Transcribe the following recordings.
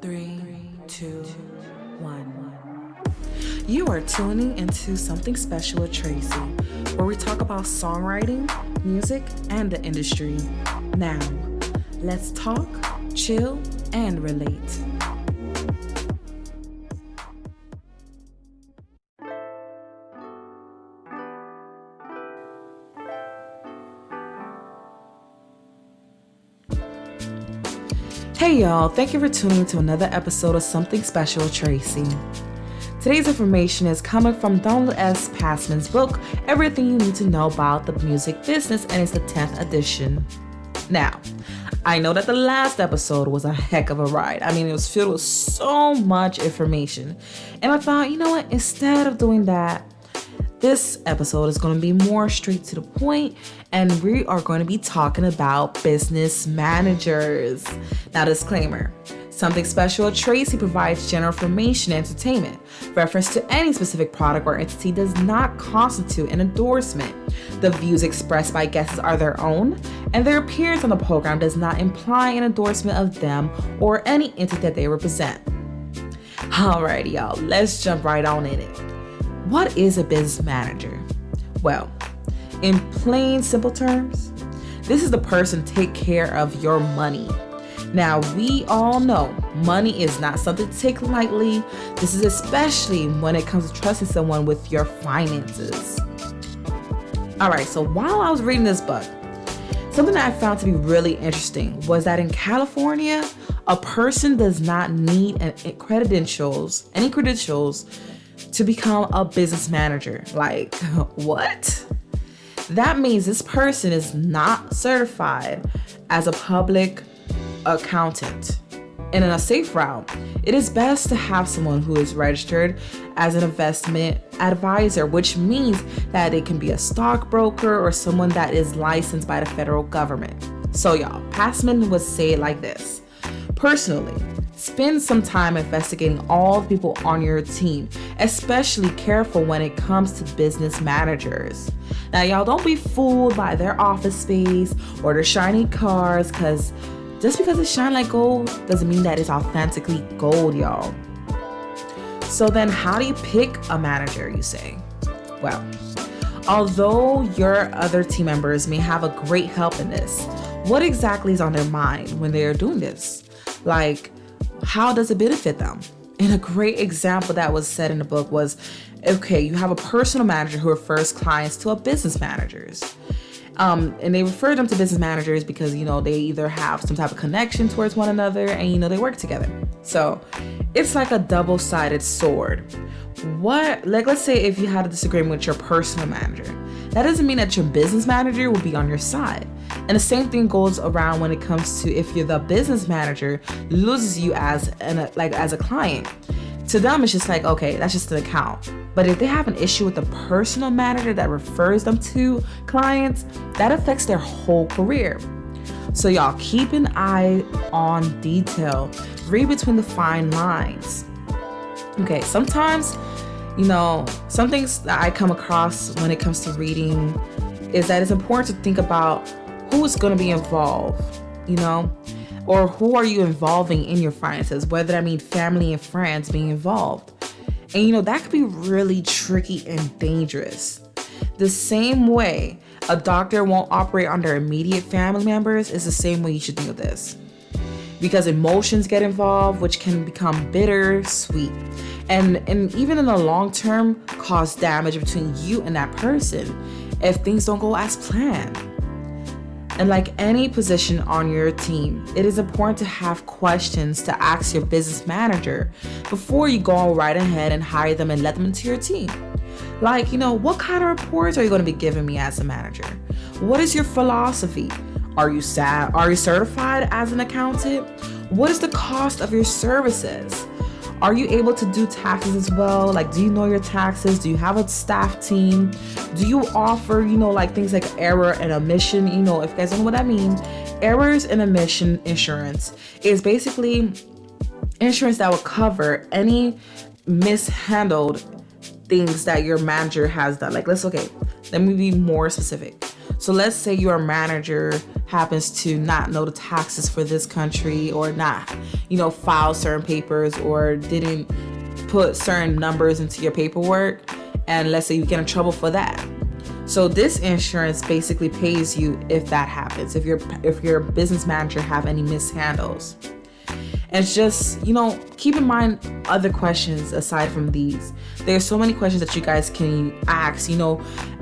3, 2, 1. You are tuning into Something Special with Tracey, where we talk about songwriting, music, and the industry. Now, let's talk, chill, and relate. Hey y'all, thank you for tuning to another episode of Something Special with Tracey. Today's information is coming from Donald S. Passman's book, Everything You Need to Know About the Music Business, and it's the 10th edition. Now, I know that the last episode was a heck of a ride. I mean, it was filled with so much information. And I thought, you know what, instead of doing that, this episode is going to be more straight to the point, and we are going to be talking about business managers. Now, disclaimer. Something Special with Tracey provides general information and entertainment. Reference to any specific product or entity does not constitute an endorsement. The views expressed by guests are their own, and their appearance on the program does not imply an endorsement of them or any entity that they represent. Alrighty, y'all, let's jump right on in it. What is a business manager? Well, in plain, simple terms, this is the person take care of your money. Now, we all know money is not something to take lightly. This is especially when it comes to trusting someone with your finances. All right, so while I was reading this book, something that I found to be really interesting was that in California, a person does not need any credentials to become a business manager. Like, what? That means this person is not certified as a public accountant. And in a safe route, it is best to have someone who is registered as an investment advisor, which means that they can be a stockbroker or someone that is licensed by the federal government. So y'all, Passman would say it like this. Personally, spend some time investigating all the people on your team, especially careful when it comes to business managers. Now, y'all, don't be fooled by their office space or their shiny cars, because just because it's shine like gold doesn't mean that it's authentically gold, y'all. So then how do you pick a manager, you say? Well, although your other team members may have a great help in this, what exactly is on their mind when they are doing this? Like, how does it benefit them? And a great example that was said in the book was, okay, you have a personal manager who refers clients to a business managers. And they refer them to business managers because, you know, they either have some type of connection towards one another and, you know, they work together. So it's like a double-sided sword. Let's say if you had a disagreement with your personal manager, that doesn't mean that your business manager will be on your side. And the same thing goes around when it comes to if you're the business manager loses you as a client. To them, it's just like, okay, that's just an account. But if they have an issue with the personal manager that refers them to clients, that affects their whole career. So y'all, keep an eye on detail. Read between the fine lines. Okay, sometimes, you know, some things that I come across when it comes to reading is that it's important to think about who's going to be involved, you know, or who are you involving in your finances, whether that means family and friends being involved. And, you know, that could be really tricky and dangerous. The same way a doctor won't operate on their immediate family members is the same way you should think of this. Because emotions get involved, which can become bittersweet. And even in the long term, cause damage between you and that person if things don't go as planned. And like any position on your team, it is important to have questions to ask your business manager before you go right ahead and hire them and let them into your team. Like, you know, what kind of reports are you going to be giving me as a manager? What is your philosophy? Are you certified as an accountant? What is the cost of your services? Are you able to do taxes as well? Like, do you know your taxes? Do you have a staff team? Do you offer, you know, like things like error and omission? You know, if you guys don't know what that means, errors and omission insurance is basically insurance that will cover any mishandled things that your manager has done. Like, let me be more specific. So let's say your manager happens to not know the taxes for this country, or not, file certain papers, or didn't put certain numbers into your paperwork, and let's say you get in trouble for that. So this insurance basically pays you if that happens, if your business manager have any mishandles. And it's just, keep in mind other questions aside from these. There's so many questions that you guys can ask.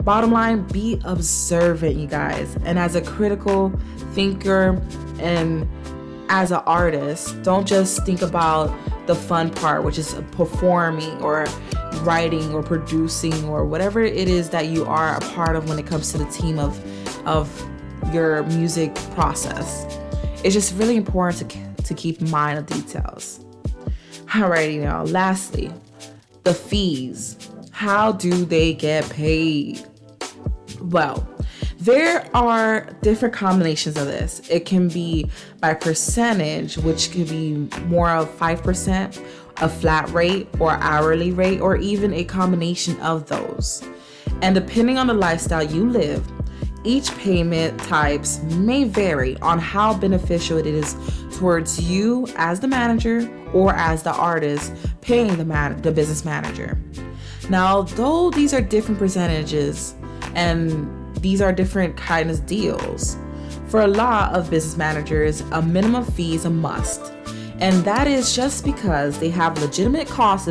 Bottom line, be observant, you guys. And as a critical thinker and as an artist, don't just think about the fun part, which is performing or writing or producing or whatever it is that you are a part of when it comes to the team of your music process. It's just really important to keep in mind the details. Alrighty, y'all. Lastly, the fees. How do they get paid? Well, there are different combinations of this. It can be by percentage, which could be more of 5%, a flat rate or hourly rate, or even a combination of those. And depending on the lifestyle you live, each payment types may vary on how beneficial it is towards you as the manager or as the artist paying the business manager. Now, though these are different percentages and these are different kinds of deals, for a lot of business managers, a minimum fee is a must. And that is just because they have legitimate costs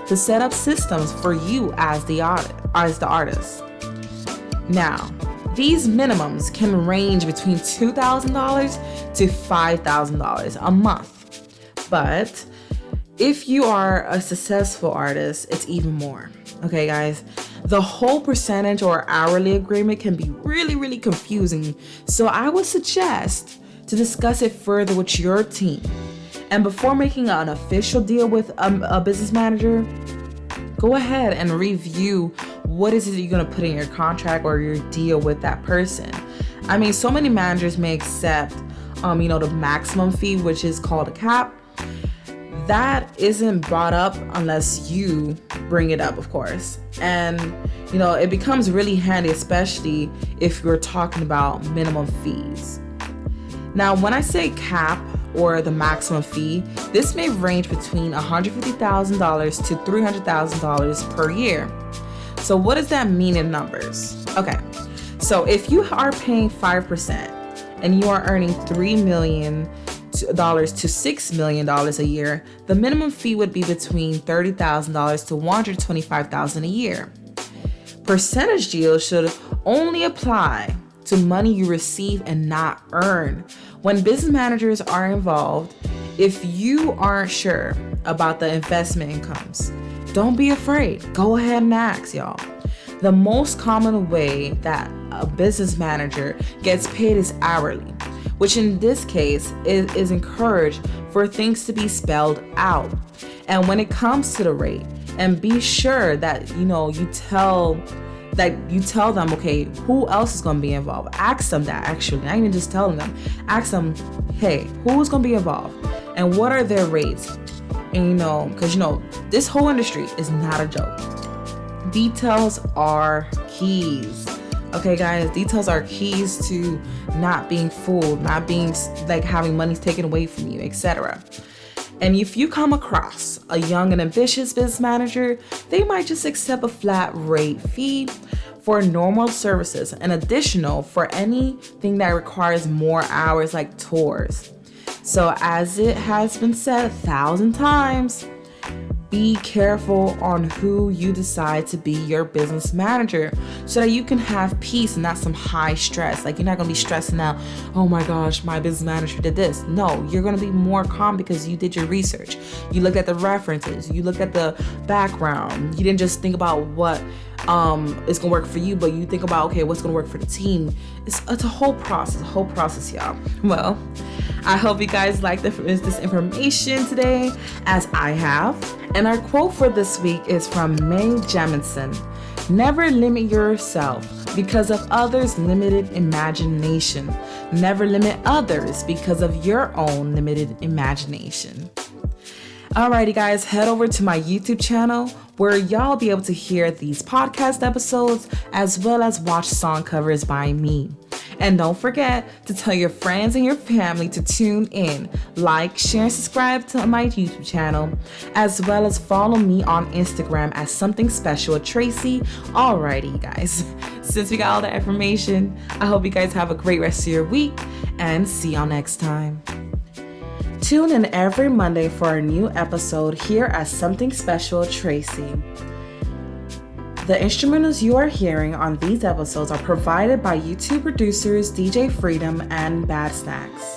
to set up systems for you as the artist. Now, these minimums can range between $2,000 to $5,000 a month. But if you are a successful artist, it's even more. Okay, guys? The whole percentage or hourly agreement can be really, really confusing. So I would suggest to discuss it further with your team. And before making an official deal with a business manager, go ahead and review what is it you're going to put in your contract or your deal with that person. I mean, so many managers may accept, the maximum fee, which is called a cap. That isn't brought up unless you bring it up, of course. And, it becomes really handy, especially if you're talking about minimum fees. Now, when I say cap or the maximum fee, this may range between $150,000 to $300,000 per year. So what does that mean in numbers? Okay, so if you are paying 5% and you are earning $3 million to $6 million a year, the minimum fee would be between $30,000 to $125,000 a year. Percentage deals should only apply to money you receive and not earn. When business managers are involved, if you aren't sure about the investment incomes, don't be afraid. Go ahead and ask, y'all. The most common way that a business manager gets paid is hourly, which in this case is encouraged for things to be spelled out. And when it comes to the rate, and be sure that you tell them, okay, who else is going to be involved. Ask them that, actually, not even just telling them. Ask them, hey, who's going to be involved and what are their rates? And because this whole industry is not a joke. Details are keys. Okay, guys, details are keys to not being fooled, not being having money taken away from you, etc. And if you come across a young and ambitious business manager, they might just accept a flat rate fee for normal services and additional for anything that requires more hours like tours. So as it has been said 1,000 times, be careful on who you decide to be your business manager so that you can have peace and not some high stress. You're not going to be stressing out, oh my gosh, my business manager did this. No, you're going to be more calm because you did your research. You looked at the references. You looked at the background. You didn't just think about what is going to work for you, but you think about, okay, what's going to work for the team. It's a whole process, y'all. Well, I hope you guys like this information today, as I have. And our quote for this week is from Mae Jemison. Never limit yourself because of others' limited imagination. Never limit others because of your own limited imagination. Alrighty, guys, head over to my YouTube channel where y'all be able to hear these podcast episodes as well as watch song covers by me. And don't forget to tell your friends and your family to tune in, like, share, and subscribe to my YouTube channel, as well as follow me on Instagram at Something Special with Tracey. Alrighty, guys. Since we got all that information, I hope you guys have a great rest of your week and see y'all next time. Tune in every Monday for a new episode here at Something Special with Tracey. The instrumentals you are hearing on these episodes are provided by YouTube producers DJ Freedom and Bad Snacks.